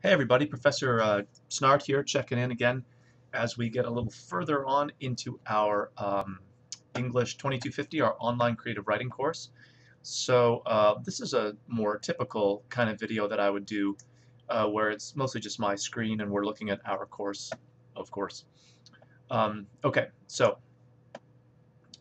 Hey everybody, Professor Snart here, checking in again as we get a little further on into our English 2250, our online creative writing course. So this is a more typical kind of video that I would do where it's mostly just my screen and we're looking at our course, of course. Okay, so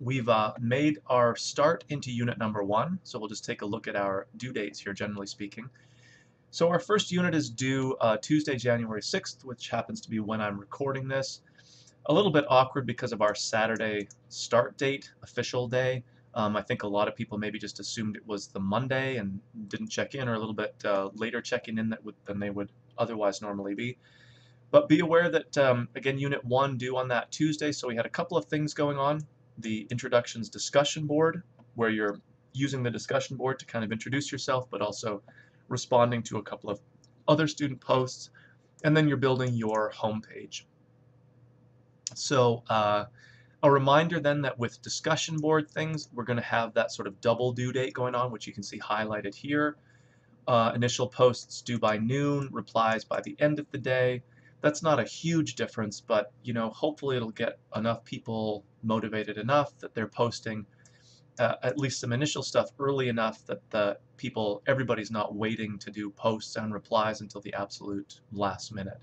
we've made our start into unit number 1, so we'll just take a look at our due dates here, generally speaking. So our first unit is due Tuesday, January 6th, which happens to be when I'm recording this. A little bit awkward because of our Saturday start date, official day. I think a lot of people maybe just assumed it was the Monday and didn't check in, or a little bit later checking in than they would otherwise normally be. But be aware that, again, Unit 1 due on that Tuesday, so we had a couple of things going on. The introductions discussion board, where you're using the discussion board to kind of introduce yourself, but also responding to a couple of other student posts, and then you're building your homepage. So a reminder then that with discussion board things, we're going to have that sort of double due date going on, which you can see highlighted here. Initial posts due by noon, replies by the end of the day. That's not a huge difference, but hopefully it'll get enough people motivated enough that they're posting at least some initial stuff early enough that everybody's not waiting to do posts and replies until the absolute last minute.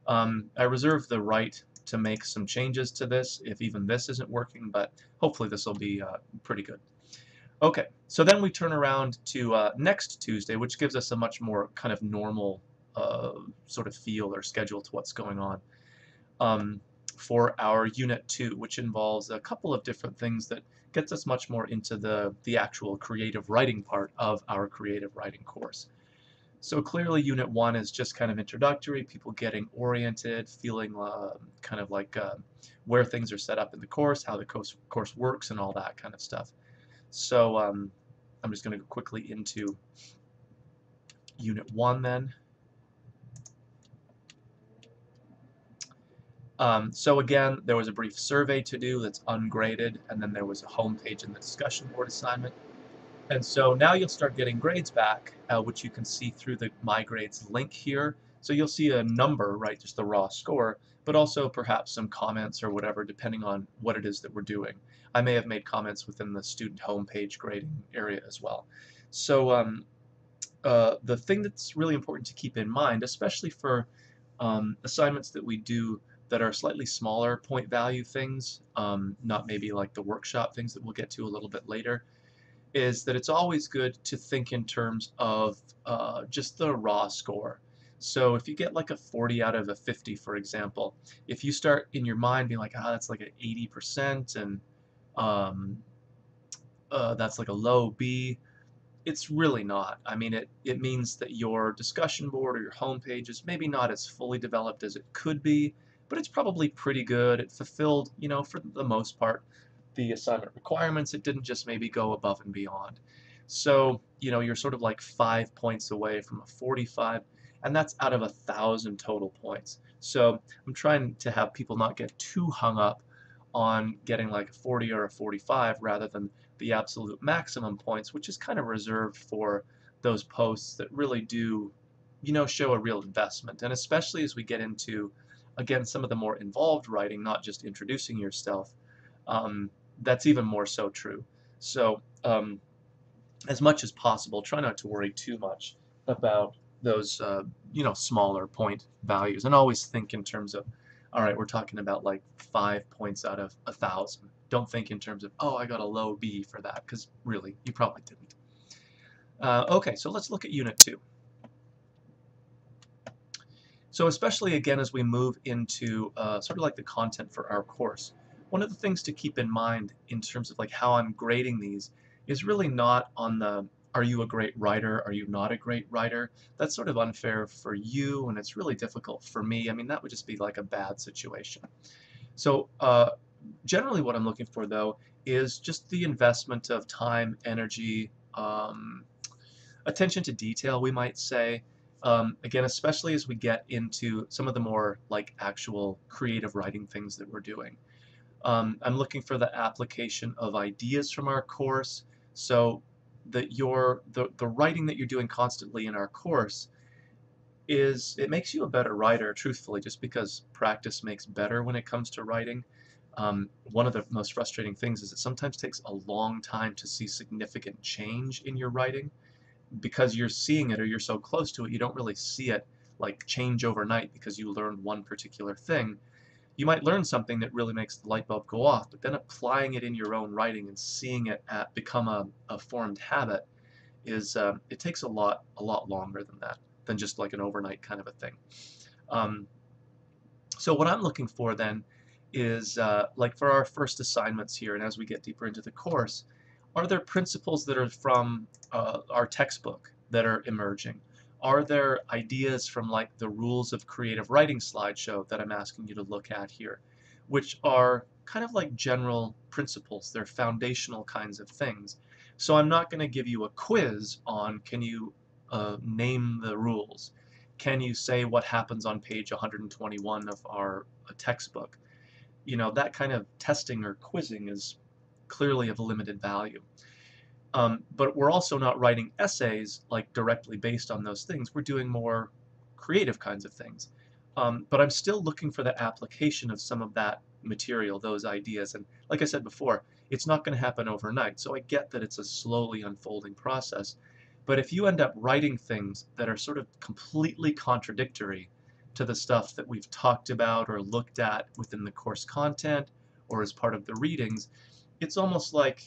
I reserve the right to make some changes to this if even this isn't working, but hopefully this will be pretty good. Okay, so then we turn around to next Tuesday, which gives us a much more kind of normal sort of feel or schedule to what's going on for our Unit 2, which involves a couple of different things that gets us much more into the actual creative writing part of our creative writing course. So clearly Unit 1 is just kind of introductory, people getting oriented, feeling kind of like where things are set up in the course, how the course works, and all that kind of stuff. So I'm just going to go quickly into Unit 1 then. So again, there was a brief survey to do that's ungraded, and then there was a home page in the discussion board assignment. And so now you'll start getting grades back, which you can see through the My Grades link here. So you'll see a number, right, just the raw score, but also perhaps some comments or whatever, depending on what it is that we're doing. I may have made comments within the student homepage grading area as well. So the thing that's really important to keep in mind, especially for assignments that we do that are slightly smaller point value things, not maybe like the workshop things that we'll get to a little bit later, is that it's always good to think in terms of just the raw score. So if you get like a 40 out of a 50, for example, if you start in your mind being like, that's like an 80% and um, that's like a low B, it's really not. I mean, it means that your discussion board or your homepage is maybe not as fully developed as it could be, but it's probably pretty good. It fulfilled, for the most part, the assignment requirements. It didn't just maybe go above and beyond. So, you're sort of like 5 points away from a 45, and that's out of 1,000 total points. So I'm trying to have people not get too hung up on getting like a 40 or a 45 rather than the absolute maximum points, which is kind of reserved for those posts that really do, show a real investment. And especially as we get into, again, some of the more involved writing, not just introducing yourself, that's even more so true. So as much as possible, try not to worry too much about those, smaller point values, and always think in terms of, all right, we're talking about like 5 points out of 1,000. Don't think in terms of, oh, I got a low B for that, because really, you probably didn't. Okay, so let's look at Unit 2. So especially again as we move into sort of like the content for our course, one of the things to keep in mind in terms of like how I'm grading these is really not on the are you a great writer, are you not a great writer. That's sort of unfair for you, and it's really difficult for me. I mean, that would just be like a bad situation. So generally what I'm looking for though is just the investment of time, energy, attention to detail, we might say. Again, especially as we get into some of the more like actual creative writing things that we're doing. I'm looking for the application of ideas from our course, so that the writing that you're doing constantly in our course is it makes you a better writer, truthfully, just because practice makes better when it comes to writing. One of the most frustrating things is it sometimes takes a long time to see significant change in your writing because you're seeing it or you're so close to it, you don't really see it like change overnight because you learned one particular thing. You might learn something that really makes the light bulb go off, but then applying it in your own writing and seeing it become a formed habit is it takes a lot longer than that, than just like an overnight kind of a thing. Um, so what I'm looking for then is like for our first assignments here, and as we get deeper into the course, are there principles that are from our textbook that are emerging? Are there ideas from like the rules of creative writing slideshow that I'm asking you to look at here, which are kind of like general principles? They're foundational kinds of things. So I'm not going to give you a quiz on can you name the rules. Can you say what happens on page 121 of our textbook? You know, that kind of testing or quizzing is clearly of limited value. But we're also not writing essays like directly based on those things. We're doing more creative kinds of things. But I'm still looking for the application of some of that material, those ideas. And like I said before, it's not going to happen overnight. So I get that it's a slowly unfolding process. But if you end up writing things that are sort of completely contradictory to the stuff that we've talked about or looked at within the course content or as part of the readings, it's almost like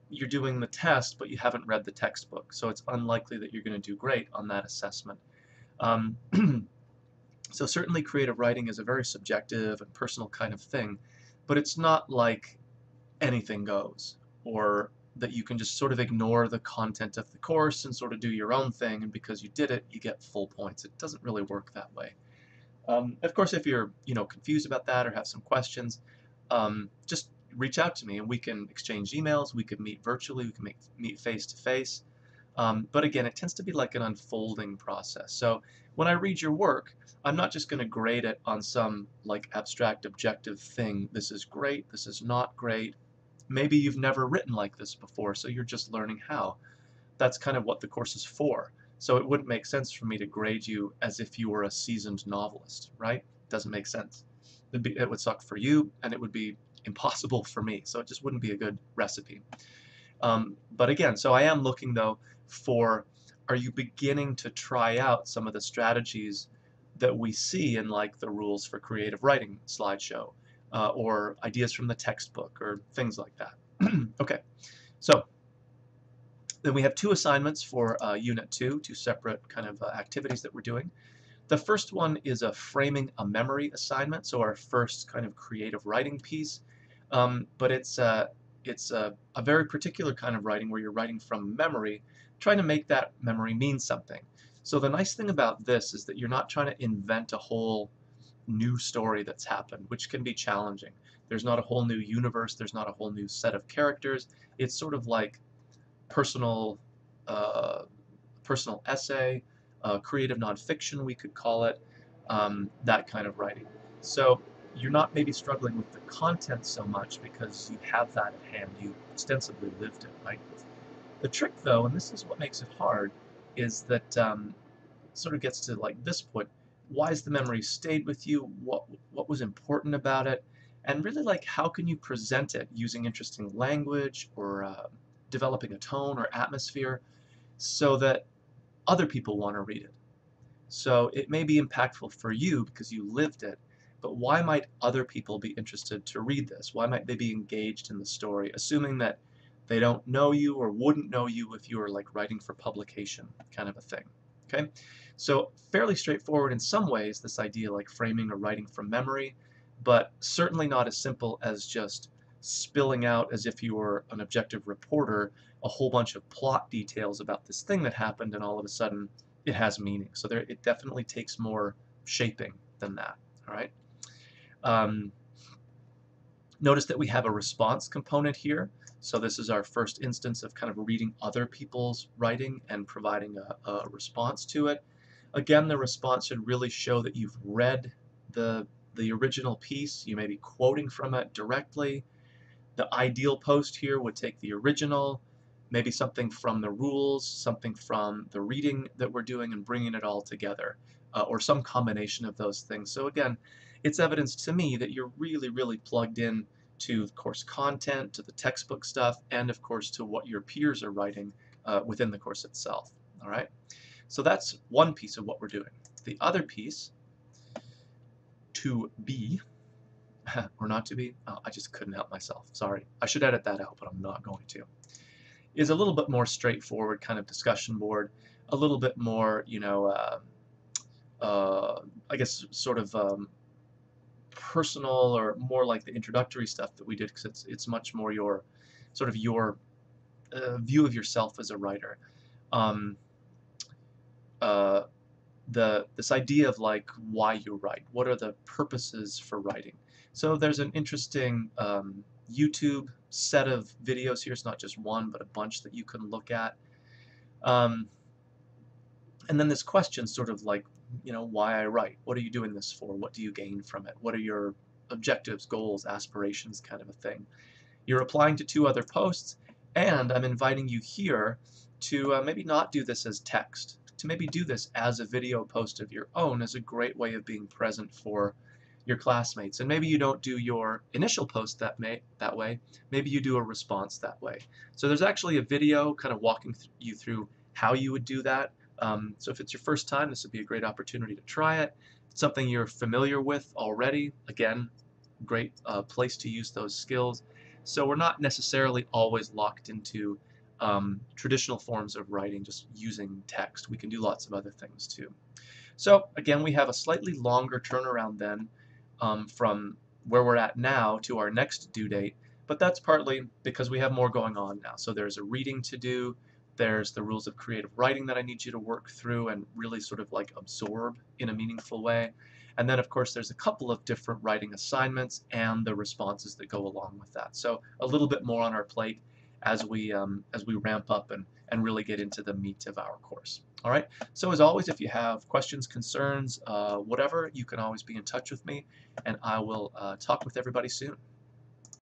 you're doing the test, but you haven't read the textbook. So it's unlikely that you're going to do great on that assessment. Um, so certainly creative writing is a very subjective and personal kind of thing, but it's not like anything goes, or that you can just sort of ignore the content of the course and sort of do your own thing, and because you did it, you get full points. It doesn't really work that way. Of course, if you're confused about that or have some questions, just reach out to me and we can exchange emails. We could meet virtually. We can meet face to face. But again, it tends to be like an unfolding process. So when I read your work, I'm not just going to grade it on some like abstract objective thing. This is great. This is not great. Maybe you've never written like this before, so you're just learning how. That's kind of what the course is for. So it wouldn't make sense for me to grade you as if you were a seasoned novelist, right? Doesn't make sense. It would suck for you, and it would be impossible for me. So it just wouldn't be a good recipe. But again, so I am looking though for, are you beginning to try out some of the strategies that we see in like the rules for creative writing slideshow, or ideas from the textbook or things like that. Okay, so then we have two assignments for Unit 2, two separate kind of activities that we're doing. The first one is a framing a memory assignment, so our first kind of creative writing piece. But it's a very particular kind of writing where you're writing from memory, trying to make that memory mean something. So the nice thing about this is that you're not trying to invent a whole new story that's happened, which can be challenging. There's not a whole new universe, there's not a whole new set of characters. It's sort of like personal uh, personal essay, creative nonfiction, we could call it, that kind of writing. So you're not maybe struggling with the content so much because you have that at hand. You extensively lived it, right? The trick, though, and this is what makes it hard, is that sort of gets to like this point. Why has the memory stayed with you? What was important about it? And really, like, how can you present it using interesting language or developing a tone or atmosphere so that other people want to read it? So it may be impactful for you because you lived it, but why might other people be interested to read this? Why might they be engaged in the story, assuming that they don't know you or wouldn't know you if you were like writing for publication, kind of a thing? Okay, so fairly straightforward in some ways, this idea like framing or writing from memory, but certainly not as simple as just spilling out as if you were an objective reporter a whole bunch of plot details about this thing that happened and all of a sudden it has meaning. So there, it definitely takes more shaping than that. All right. Um, Notice that we have a response component here. So this is our first instance of kind of reading other people's writing and providing a response to it. Again, the response should really show that you've read the original piece. You may be quoting from it directly. The ideal post here would take the original, maybe something from the rules, something from the reading that we're doing and bringing it all together, or some combination of those things. So again, it's evidence to me that you're really, really plugged in to the course content, to the textbook stuff, and of course to what your peers are writing within the course itself. All right, so that's one piece of what we're doing. The other piece, to be, or not to be, oh, I just couldn't help myself, sorry. I should edit that out, but I'm not going to, is a little bit more straightforward kind of discussion board, a little bit more, you know, I guess sort of personal, or more like the introductory stuff that we did, because it's much more your sort of your view of yourself as a writer. Um, uh, this idea of like why you write, what are the purposes for writing. So there's an interesting YouTube set of videos here. It's not just one, but a bunch that you can look at. And then this question, sort of like, you know, why I write. What are you doing this for? What do you gain from it? What are your objectives, goals, aspirations, kind of a thing. You're applying to 2 other posts, and I'm inviting you here to maybe not do this as text, to maybe do this as a video post of your own, as a great way of being present for your classmates. And maybe you don't do your initial post that way, maybe you do a response that way. So there's actually a video kind of walking you through how you would do that. So if it's your first time, this would be a great opportunity to try it. It's something you're familiar with already, again, great place to use those skills. So we're not necessarily always locked into traditional forms of writing, just using text. We can do lots of other things too. So again, we have a slightly longer turnaround then from where we're at now to our next due date, but that's partly because we have more going on now. So there's a reading to do, there's the rules of creative writing that I need you to work through and really sort of like absorb in a meaningful way. And then of course there's a couple of different writing assignments and the responses that go along with that. So a little bit more on our plate as we ramp up and really get into the meat of our course. All right, so as always, if you have questions, concerns, whatever, you can always be in touch with me, and I will talk with everybody soon.